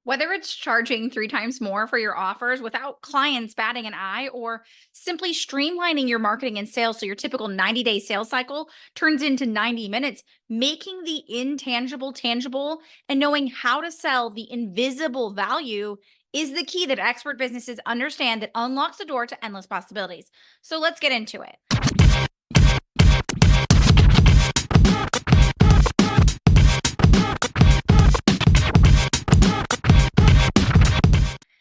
Whether it's charging 3 times more for your offers without clients batting an eye, or simply streamlining your marketing and sales so your typical 90-day sales cycle turns into 90 minutes, making the intangible tangible and knowing how to sell the invisible value is the key that expert businesses understand that unlocks the door to endless possibilities. So let's get into it.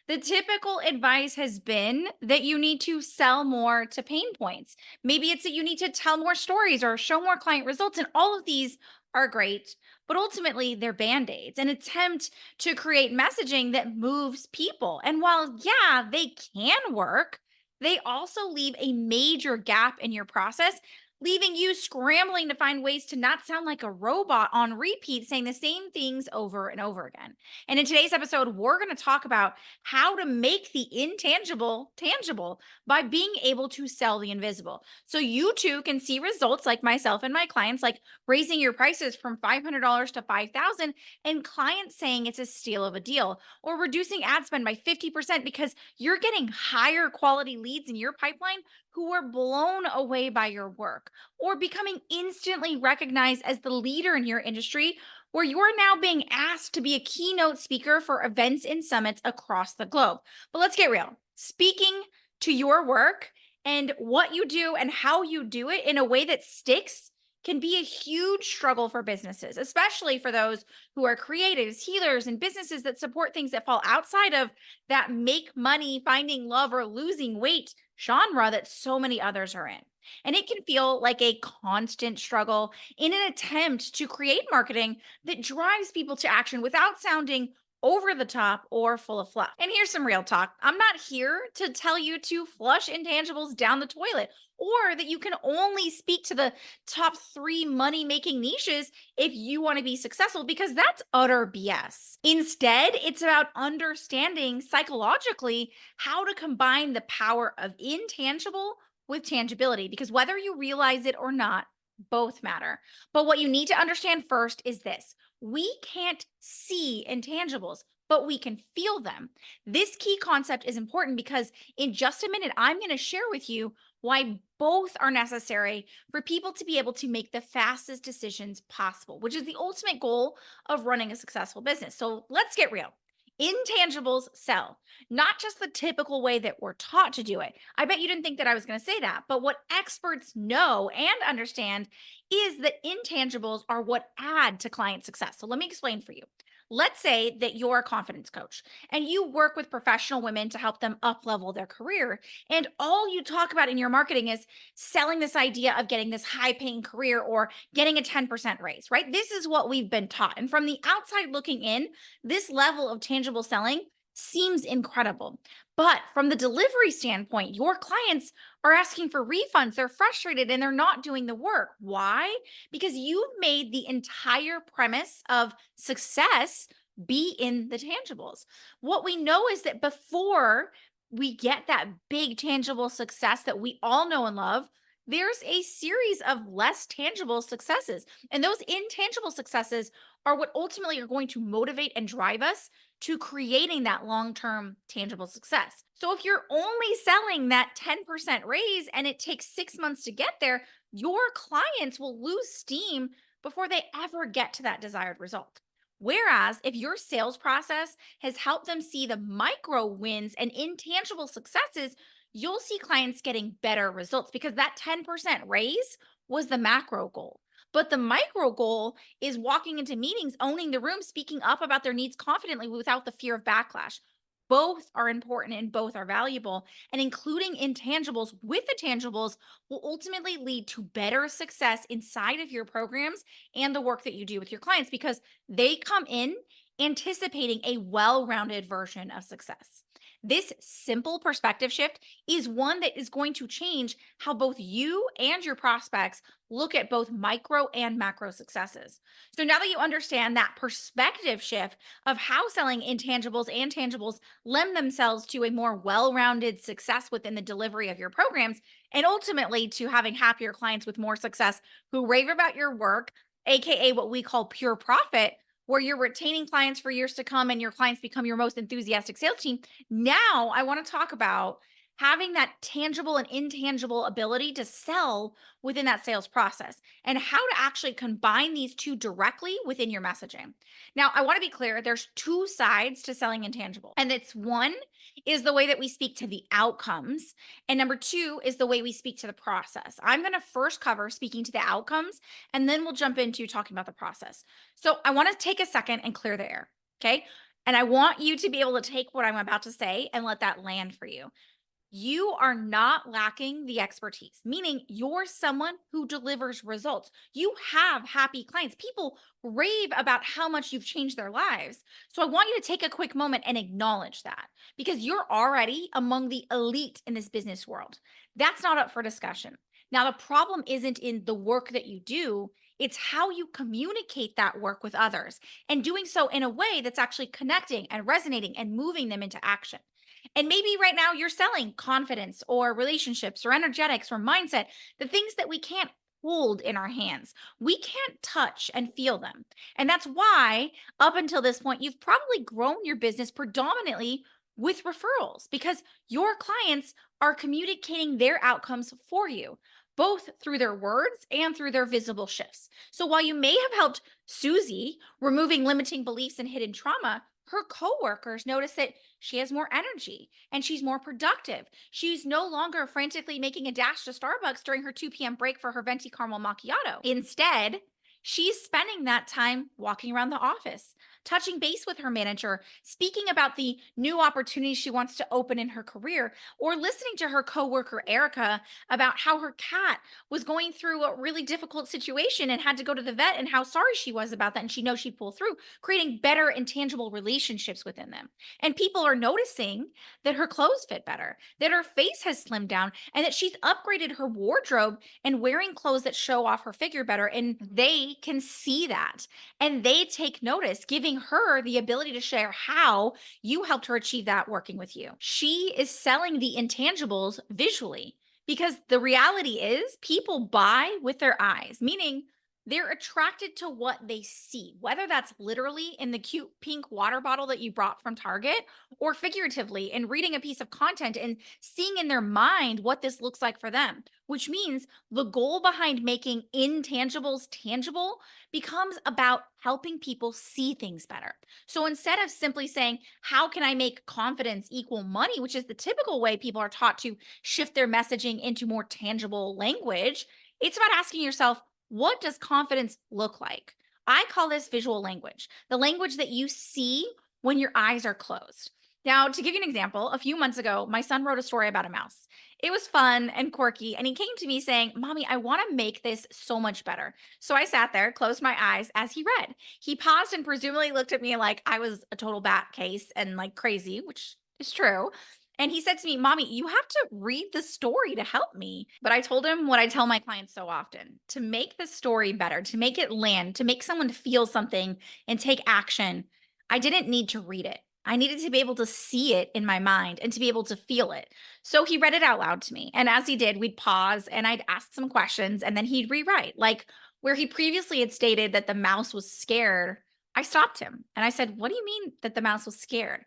The typical advice has been that you need to sell more to pain points. Maybe it's that you need to tell more stories or show more client results. And all of these are great, but ultimately they're band aids, an attempt to create messaging that moves people. And while, yeah, they can work, they also leave a major gap in your process, leaving you scrambling to find ways to not sound like a robot on repeat, saying the same things over and over again. And in today's episode, we're going to talk about how to make the intangible tangible by being able to sell the invisible. So you too can see results like myself and my clients, like raising your prices from $500 to $5,000 and clients saying it's a steal of a deal, or reducing ad spend by 50% because you're getting higher quality leads in your pipeline who are blown away by your work, or becoming instantly recognized as the leader in your industry where you're now being asked to be a keynote speaker for events and summits across the globe. But let's get real. Speaking to your work and what you do and how you do it in a way that sticks can be a huge struggle for businesses, especially for those who are creatives, healers, and businesses that support things that fall outside of that make money, finding love, or losing weight genre that so many others are in. And it can feel like a constant struggle in an attempt to create marketing that drives people to action without sounding over the top or full of fluff. And here's some real talk. I'm not here to tell you to flush intangibles down the toilet or that you can only speak to the top 3 money making niches if you want to be successful, because that's utter BS. Instead, it's about understanding psychologically how to combine the power of intangible with tangibility, because whether you realize it or not, both matter. But what you need to understand first is this: we can't see intangibles, but we can feel them. This key concept is important because in just a minute, I'm going to share with you why both are necessary for people to be able to make the fastest decisions possible, which is the ultimate goal of running a successful business. So let's get real. Intangibles sell, not just the typical way that we're taught to do it. I bet you didn't think that I was going to say that, but what experts know and understand is that intangibles are what add to client success. So let me explain for you. Let's say that you're a confidence coach and you work with professional women to help them up level their career. And all you talk about in your marketing is selling this idea of getting this high paying career or getting a 10% raise, right? This is what we've been taught. And from the outside looking in, this level of tangible selling seems incredible. But from the delivery standpoint, your clients are asking for refunds. They're frustrated and they're not doing the work. Why? Because you've made the entire premise of success be in the tangibles. What we know is that before we get that big tangible success that we all know and love, there's a series of less tangible successes. And those intangible successes are what ultimately are going to motivate and drive us to creating that long term tangible success. So if you're only selling that 10% raise and it takes 6 months to get there, your clients will lose steam before they ever get to that desired result. Whereas if your sales process has helped them see the micro wins and intangible successes, you'll see clients getting better results because that 10% raise was the macro goal. But the micro goal is walking into meetings, owning the room, speaking up about their needs confidently without the fear of backlash. Both are important and both are valuable. And including intangibles with the tangibles will ultimately lead to better success inside of your programs and the work that you do with your clients because they come in anticipating a well rounded version of success. This simple perspective shift is one that is going to change how both you and your prospects look at both micro and macro successes. So now that you understand that perspective shift of how selling intangibles and tangibles lend themselves to a more well rounded success within the delivery of your programs, and ultimately to having happier clients with more success who rave about your work, AKA what we call pure profit, where you're retaining clients for years to come and your clients become your most enthusiastic sales team. Now, I want to talk about having that tangible and intangible ability to sell within that sales process and how to actually combine these two directly within your messaging. Now, I want to be clear, there's two sides to selling intangible. And it's one is the way that we speak to the outcomes, and number two is the way we speak to the process. I'm going to first cover speaking to the outcomes, and then we'll jump into talking about the process. So I want to take a second and clear the air. Okay. And I want you to be able to take what I'm about to say and let that land for you. You are not lacking the expertise, meaning you're someone who delivers results. You have happy clients. People rave about how much you've changed their lives. So I want you to take a quick moment and acknowledge that because you're already among the elite in this business world. That's not up for discussion. Now, the problem isn't in the work that you do, it's how you communicate that work with others and doing so in a way that's actually connecting and resonating and moving them into action. And maybe right now you're selling confidence or relationships or energetics or mindset, the things that we can't hold in our hands. We can't touch and feel them. And that's why, up until this point, you've probably grown your business predominantly with referrals because your clients are communicating their outcomes for you, both through their words and through their visible shifts. So while you may have helped Susie removing limiting beliefs and hidden trauma, her coworkers notice that she has more energy and she's more productive. She's no longer frantically making a dash to Starbucks during her 2 p.m. break for her venti caramel macchiato. Instead, she's spending that time walking around the office, touching base with her manager, speaking about the new opportunities she wants to open in her career, or listening to her coworker Erica about how her cat was going through a really difficult situation and had to go to the vet and how sorry she was about that and she knows she'd pull through, creating better and tangible relationships within them. And people are noticing that her clothes fit better, that her face has slimmed down, and that she's upgraded her wardrobe and wearing clothes that show off her figure better. And they can see that and they take notice, giving her the ability to share how you helped her achieve that working with you. She is selling the intangibles visually because the reality is people buy with their eyes, meaning they're attracted to what they see, whether that's literally in the cute pink water bottle that you brought from Target or figuratively in reading a piece of content and seeing in their mind what this looks like for them, which means the goal behind making intangibles tangible becomes about helping people see things better. So instead of simply saying, how can I make confidence equal money, which is the typical way people are taught to shift their messaging into more tangible language, it's about asking yourself, what does confidence look like? I call this visual language, the language that you see when your eyes are closed. Now, to give you an example, a few months ago, my son wrote a story about a mouse. It was fun and quirky, and he came to me saying, Mommy, I want to make this so much better. So I sat there, closed my eyes as he read. He paused and presumably looked at me like I was a total bat case and like crazy, which is true. And he said to me, Mommy, you have to read the story to help me. But I told him what I tell my clients so often to make the story better, to make it land, to make someone feel something and take action. I didn't need to read it. I needed to be able to see it in my mind and to be able to feel it. So he read it out loud to me. And as he did, we'd pause and I'd ask some questions and then he'd rewrite. Like where he previously had stated that the mouse was scared, I stopped him and I said, What do you mean that the mouse was scared?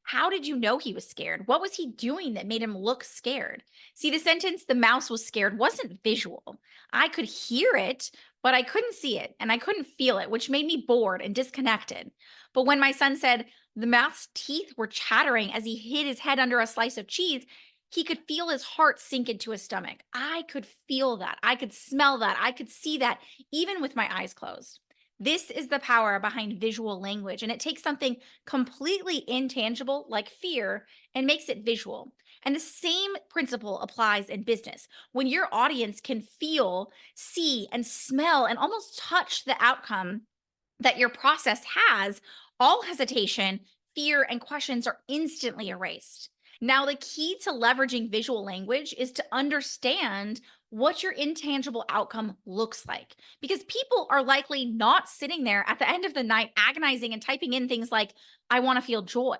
How did you know he was scared? What was he doing that made him look scared? See, the sentence, the mouse was scared, wasn't visual. I could hear it, but I couldn't see it and I couldn't feel it, which made me bored and disconnected. But when my son said the mouse's teeth were chattering as he hid his head under a slice of cheese, he could feel his heart sink into his stomach. I could feel that. I could smell that. I could see that even with my eyes closed. This is the power behind visual language, and it takes something completely intangible like fear and makes it visual. And the same principle applies in business. When your audience can feel, see, and smell and almost touch the outcome that your process has, all hesitation, fear, and questions are instantly erased. Now, the key to leveraging visual language is to understand what your intangible outcome looks like. Because people are likely not sitting there at the end of the night agonizing and typing in things like, I want to feel joy,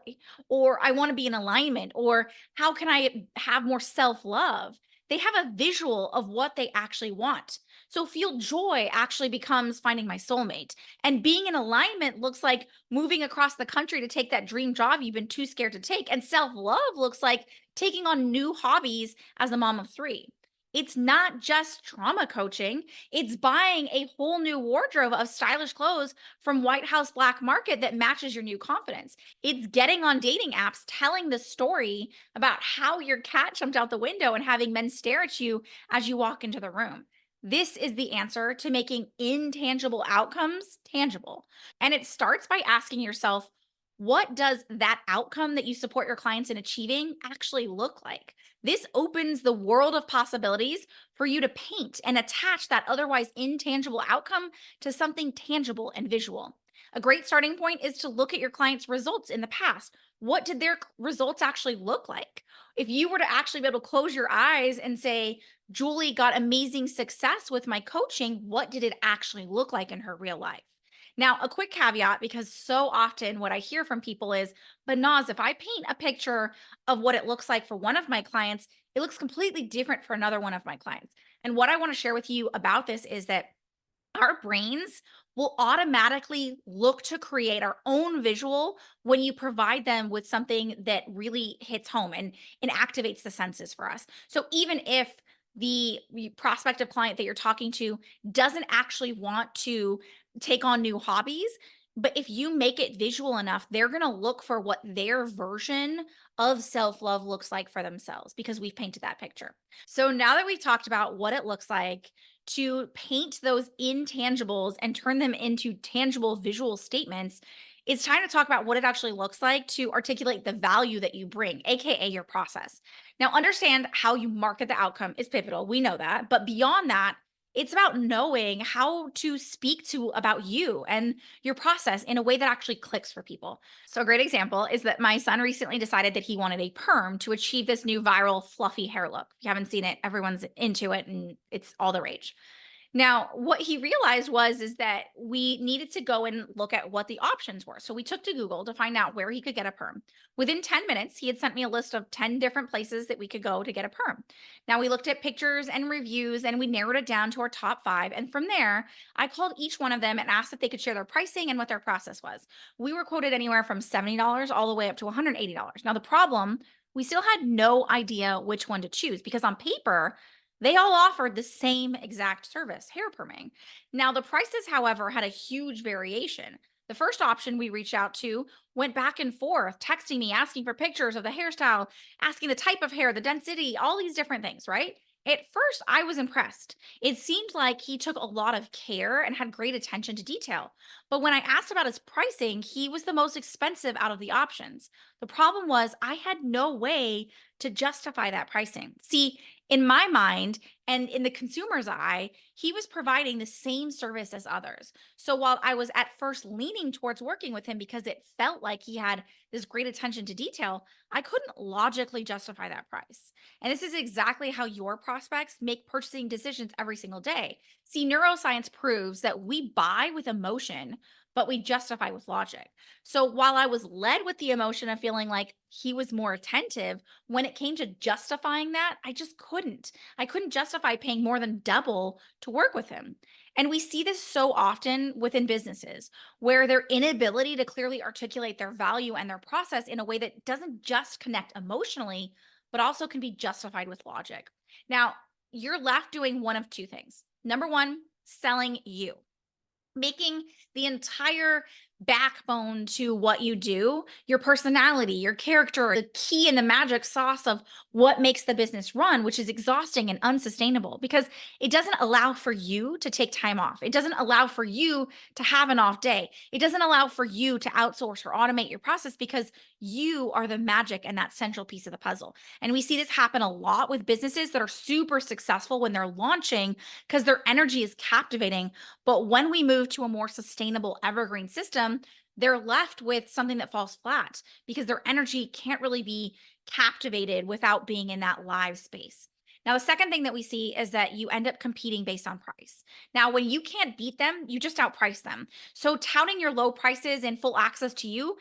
or I want to be in alignment, or how can I have more self love? They have a visual of what they actually want. So feel joy actually becomes finding my soulmate. And being in alignment looks like moving across the country to take that dream job you've been too scared to take. And self love looks like taking on new hobbies as a mom of three. It's not just trauma coaching, it's buying a whole new wardrobe of stylish clothes from White House Black Market that matches your new confidence. It's getting on dating apps, telling the story about how your cat jumped out the window and having men stare at you as you walk into the room. This is the answer to making intangible outcomes tangible. And it starts by asking yourself, what does that outcome that you support your clients in achieving actually look like? This opens the world of possibilities for you to paint and attach that otherwise intangible outcome to something tangible and visual. A great starting point is to look at your clients' results in the past. What did their results actually look like? If you were to actually be able to close your eyes and say, Julie got amazing success with my coaching, what did it actually look like in her real life? Now, a quick caveat, because so often what I hear from people is, but Naz, if I paint a picture of what it looks like for one of my clients, it looks completely different for another one of my clients. And what I want to share with you about this is that our brains will automatically look to create our own visual when you provide them with something that really hits home and activates the senses for us. So even if the prospective client that you're talking to doesn't actually want to take on new hobbies, but if you make it visual enough, they're going to look for what their version of self-love looks like for themselves because we've painted that picture. So now that we've talked about what it looks like to paint those intangibles and turn them into tangible visual statements, it's time to talk about what it actually looks like to articulate the value that you bring, AKA your process. Now, understand how you market the outcome is pivotal. We know that. But beyond that, it's about knowing how to speak to about you and your process in a way that actually clicks for people. So, a great example is that my son recently decided that he wanted a perm to achieve this new viral fluffy hair look. If you haven't seen it, everyone's into it and it's all the rage. Now, what he realized was is that we needed to go and look at what the options were. So we took to Google to find out where he could get a perm. Within 10 minutes, he had sent me a list of 10 different places that we could go to get a perm. Now we looked at pictures and reviews and we narrowed it down to our top 5, and from there, I called each one of them and asked if they could share their pricing and what their process was. We were quoted anywhere from $70 all the way up to $180. Now the problem, we still had no idea which one to choose because on paper, they all offered the same exact service, hair perming. Now, the prices, however, had a huge variation. The first option we reached out to went back and forth, texting me, asking for pictures of the hairstyle, asking the type of hair, the density, all these different things, right? At first, I was impressed. It seemed like he took a lot of care and had great attention to detail. But when I asked about his pricing, he was the most expensive out of the options. The problem was, I had no way to justify that pricing. See, in my mind and in the consumer's eye, he was providing the same service as others. So while I was at first leaning towards working with him because it felt like he had this great attention to detail, I couldn't logically justify that price. And this is exactly how your prospects make purchasing decisions every single day. See, neuroscience proves that we buy with emotion, but we justify with logic. So while I was led with the emotion of feeling like he was more attentive, when it came to justifying that, I just couldn't. I couldn't justify paying more than double to work with him. And we see this so often within businesses where their inability to clearly articulate their value and their process in a way that doesn't just connect emotionally, but also can be justified with logic. Now, you're left doing one of two things. Number one, selling you, making the entire backbone to what you do, your personality, your character, the key and the magic sauce of what makes the business run, which is exhausting and unsustainable because it doesn't allow for you to take time off. It doesn't allow for you to have an off day. It doesn't allow for you to outsource or automate your process because you are the magic and that central piece of the puzzle. And we see this happen a lot with businesses that are super successful when they're launching because their energy is captivating, but when we move to a more sustainable evergreen system, they're left with something that falls flat because their energy can't really be captivated without being in that live space. Now, the second thing that we see is that you end up competing based on price. Now, when you can't beat them, you just outprice them. So, touting your low prices and full access to you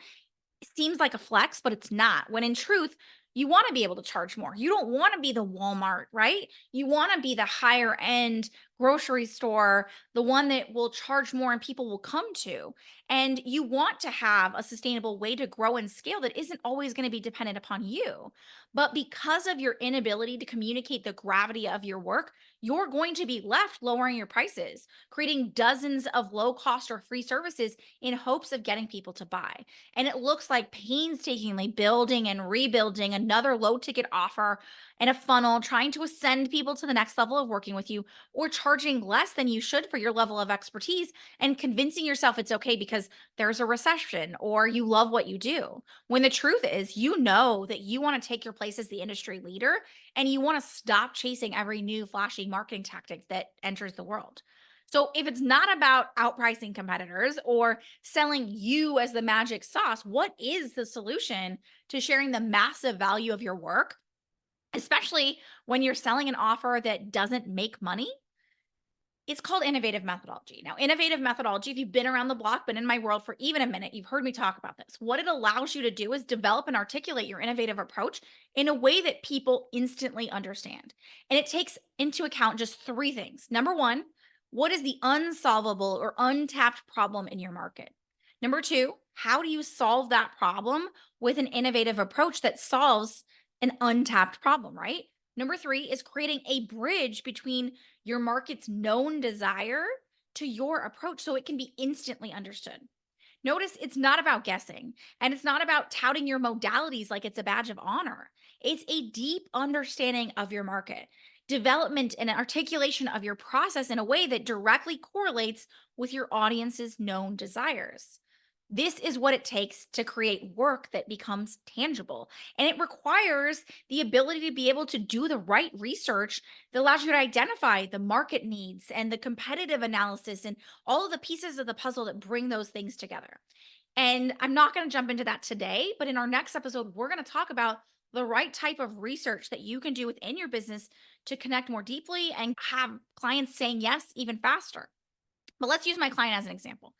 seems like a flex, but it's not. When in truth, you want to be able to charge more. You don't want to be the Walmart, right? You want to be the higher end grocery store, the one that will charge more and people will come to. And you want to have a sustainable way to grow and scale that isn't always going to be dependent upon you. But because of your inability to communicate the gravity of your work, you're going to be left lowering your prices, creating dozens of low cost or free services in hopes of getting people to buy. And it looks like painstakingly building and rebuilding another low ticket offer and a funnel, trying to ascend people to the next level of working with you, or charging less than you should for your level of expertise and convincing yourself it's okay because there's a recession or you love what you do. When the truth is, you know that you want to take your place as the industry leader and you want to stop chasing every new flashy marketing tactic that enters the world. So, if it's not about outpricing competitors or selling you as the magic sauce, what is the solution to sharing the massive value of your work, especially when you're selling an offer that doesn't make money? It's called innovative methodology. Now, innovative methodology, if you've been around the block, been in my world for even a minute, you've heard me talk about this. What it allows you to do is develop and articulate your innovative approach in a way that people instantly understand. And it takes into account just three things. Number one, what is the unsolvable or untapped problem in your market? Number two, how do you solve that problem with an innovative approach that solves an untapped problem, right? Number three is creating a bridge between your market's known desire to your approach so it can be instantly understood. Notice it's not about guessing and it's not about touting your modalities like it's a badge of honor. It's a deep understanding of your market, development and articulation of your process in a way that directly correlates with your audience's known desires. This is what it takes to create work that becomes tangible. And it requires the ability to be able to do the right research that allows you to identify the market needs and the competitive analysis and all of the pieces of the puzzle that bring those things together. And I'm not going to jump into that today, but in our next episode, we're going to talk about the right type of research that you can do within your business to connect more deeply and have clients saying yes even faster. But let's use my client as an example.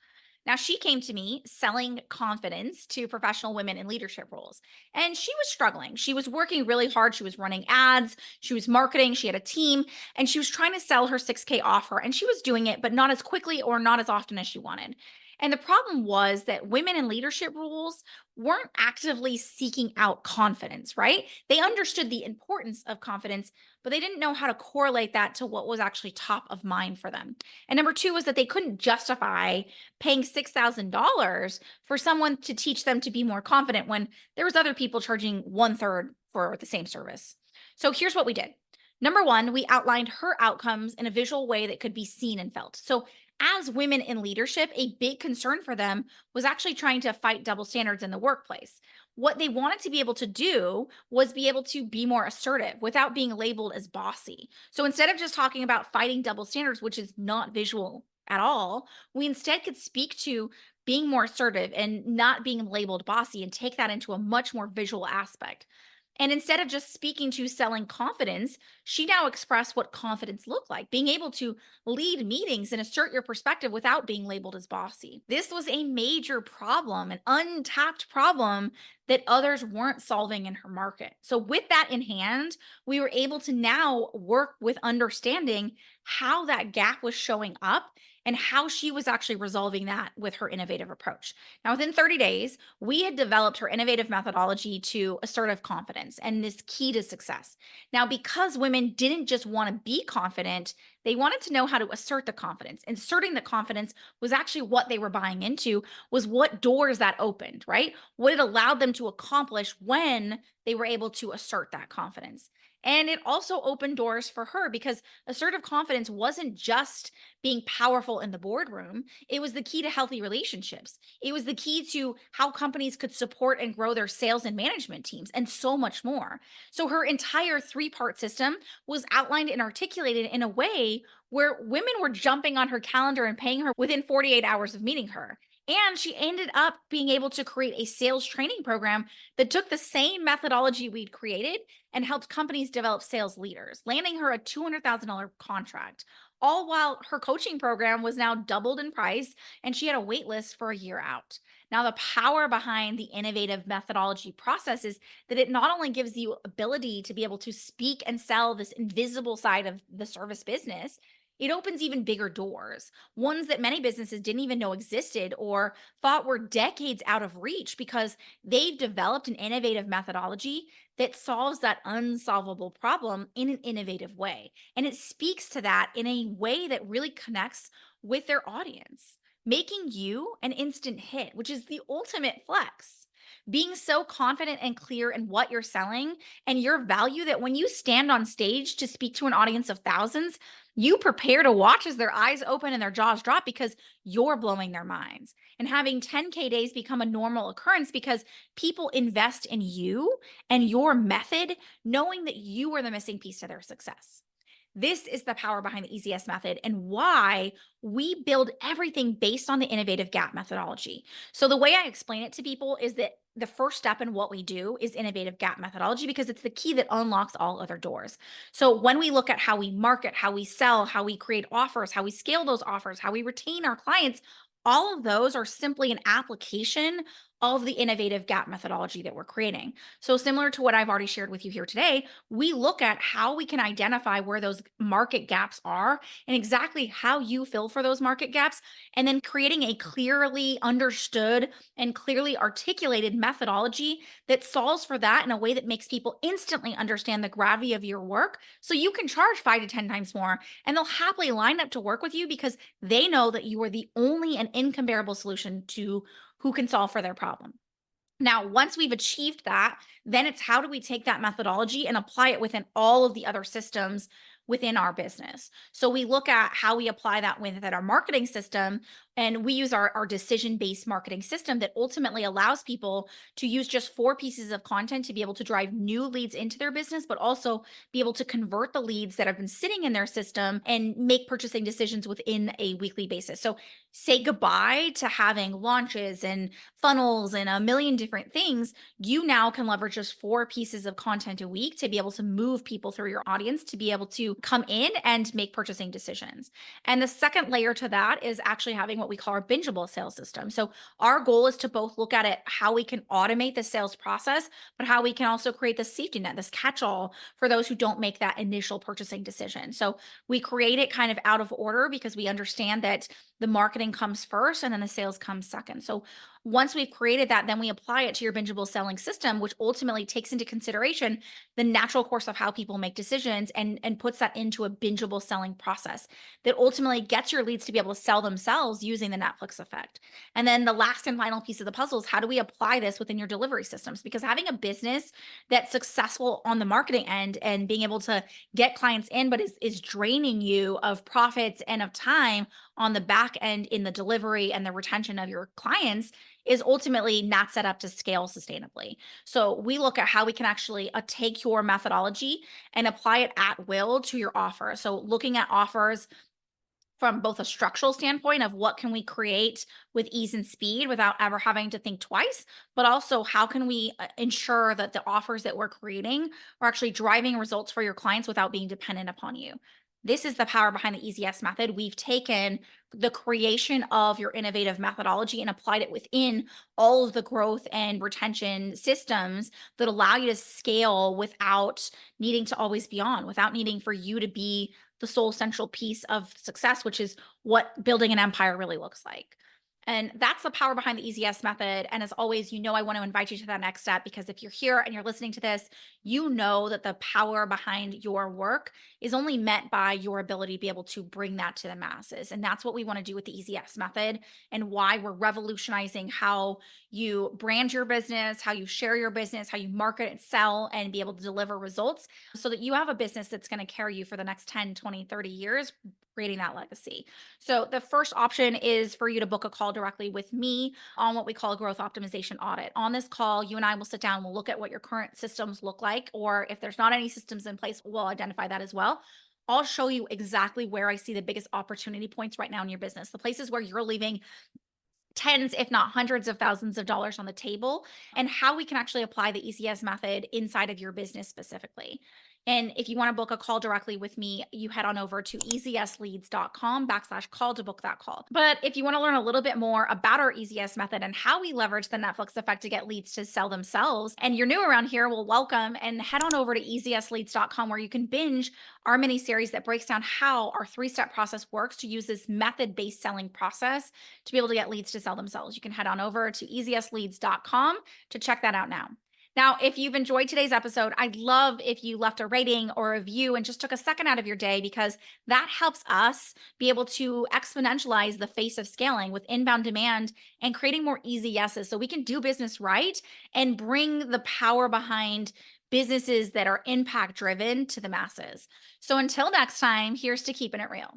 Now, she came to me selling confidence to professional women in leadership roles, and she was struggling. She was working really hard. She was running ads, she was marketing, she had a team, and she was trying to sell her 6K offer. And she was doing it, but not as quickly or not as often as she wanted. And the problem was that women in leadership roles weren't actively seeking out confidence, right? They understood the importance of confidence, but they didn't know how to correlate that to what was actually top of mind for them. And number two was that they couldn't justify paying $6,000 for someone to teach them to be more confident when there was other people charging one third for the same service. So here's what we did. Number one, we outlined her outcomes in a visual way that could be seen and felt. So as women in leadership, a big concern for them was actually trying to fight double standards in the workplace. What they wanted to be able to do was be able to be more assertive without being labeled as bossy. So instead of just talking about fighting double standards, which is not visual at all, we instead could speak to being more assertive and not being labeled bossy and take that into a much more visual aspect. And instead of just speaking to selling confidence, she now expressed what confidence looked like, being able to lead meetings and assert your perspective without being labeled as bossy. This was a major problem, an untapped problem that others weren't solving in her market. So, with that in hand, we were able to now work with understanding how that gap was showing up and how she was actually resolving that with her innovative approach. Now, within 30 days, we had developed her innovative methodology to assertive confidence and this key to success. Now, because women didn't just want to be confident, they wanted to know how to assert the confidence. Inserting the confidence was actually what they were buying into, was what doors that opened, right? What it allowed them to accomplish when they were able to assert that confidence. And it also opened doors for her because assertive confidence wasn't just being powerful in the boardroom. It was the key to healthy relationships. It was the key to how companies could support and grow their sales and management teams, and so much more. So her entire three-part system was outlined and articulated in a way where women were jumping on her calendar and paying her within 48 hours of meeting her. And she ended up being able to create a sales training program that took the same methodology we'd created and helped companies develop sales leaders, landing her a $200,000 contract, all while her coaching program was now doubled in price and she had a wait list for a year out. Now, the power behind the innovative methodology process is that it not only gives you ability to be able to speak and sell this invisible side of the service business, It opens even bigger doors, ones that many businesses didn't even know existed or thought were decades out of reach because they've developed an innovative methodology that solves that unsolvable problem in an innovative way. And it speaks to that in a way that really connects with their audience, making you an instant hit, which is the ultimate flex. Being so confident and clear in what you're selling and your value that when you stand on stage to speak to an audience of thousands, you prepare to watch as their eyes open and their jaws drop because you're blowing their minds. And having 10K days become a normal occurrence because people invest in you and your method, knowing that you are the missing piece to their success. This is the power behind the EasyS method and why we build everything based on the innovative gap methodology. So, the way I explain it to people is that the first step in what we do is innovative gap methodology because it's the key that unlocks all other doors. So, when we look at how we market, how we sell, how we create offers, how we scale those offers, how we retain our clients, all of those are simply an application of the innovative gap methodology that we're creating. So, similar to what I've already shared with you here today, we look at how we can identify where those market gaps are and exactly how you fill for those market gaps, and then creating a clearly understood and clearly articulated methodology that solves for that in a way that makes people instantly understand the gravity of your work. So you can charge 5 to 10 times more, and they'll happily line up to work with you because they know that you are the only and incomparable solution to who can solve for their problem. Now, once we've achieved that, then it's how do we take that methodology and apply it within all of the other systems within our business. So we look at how we apply that within our marketing system, and we use our decision-based marketing system that ultimately allows people to use just 4 pieces of content to be able to drive new leads into their business, but also be able to convert the leads that have been sitting in their system and make purchasing decisions within a weekly basis. So say goodbye to having launches and funnels and a million different things. You now can leverage just 4 pieces of content a week to be able to move people through your audience to be able to come in and make purchasing decisions. And the second layer to that is actually having what we call our bingeable sales system. So our goal is to both look at it how we can automate the sales process, but how we can also create this safety net, this catch-all for those who don't make that initial purchasing decision. So we create it kind of out of order because we understand that the marketing comes first and then the sales comes second. So once we've created that, then we apply it to your bingeable selling system, which ultimately takes into consideration the natural course of how people make decisions and puts that into a bingeable selling process that ultimately gets your leads to be able to sell themselves using the Netflix effect. And then the last and final piece of the puzzle is how do we apply this within your delivery systems? Because having a business that's successful on the marketing end and being able to get clients in, but is draining you of profits and of time on the back end in the delivery and the retention of your clients is ultimately not set up to scale sustainably. So we look at how we can actually take your methodology and apply it at will to your offer. So looking at offers from both a structural standpoint of what can we create with ease and speed without ever having to think twice, but also how can we ensure that the offers that we're creating are actually driving results for your clients without being dependent upon you. This is the power behind the EasyS method. We've taken the creation of your innovative methodology and applied it within all of the growth and retention systems that allow you to scale without needing to always be on, without needing for you to be the sole central piece of success, which is what building an empire really looks like. And that's the power behind the EasyS method. And as always, I want to invite you to that next step because if you're here and you're listening to this, you know that the power behind your work is only met by your ability to be able to bring that to the masses. And that's what we want to do with the EasyS method and why we're revolutionizing how you brand your business, how you share your business, how you market and sell and be able to deliver results so that you have a business that's going to carry you for the next 10, 20, 30 years, creating that legacy. So the first option is for you to book a call directly with me on what we call a growth optimization audit. On this call, you and I will sit down, we'll look at what your current systems look like, or if there's not any systems in place, we'll identify that as well. I'll show you exactly where I see the biggest opportunity points right now in your business, the places where you're leaving tens, if not hundreds of thousands of dollars on the table, and how we can actually apply the ECS method inside of your business specifically. And if you want to book a call directly with me, you head on over to easyesleads.com/call to book that call. But if you want to learn a little bit more about our EasyS method and how we leverage the Netflix effect to get leads to sell themselves, and you're new around here, well, welcome and head on over to easyesleads.com where you can binge our mini series that breaks down how our 3-step process works to use this method based selling process to be able to get leads to sell themselves. You can head on over to easyesleads.com to check that out now. Now, if you've enjoyed today's episode, I'd love if you left a rating or a review and just took a second out of your day because that helps us be able to exponentialize the face of scaling with inbound demand and creating more easy yeses so we can do business right and bring the power behind businesses that are impact driven to the masses. So until next time, here's to keeping it real.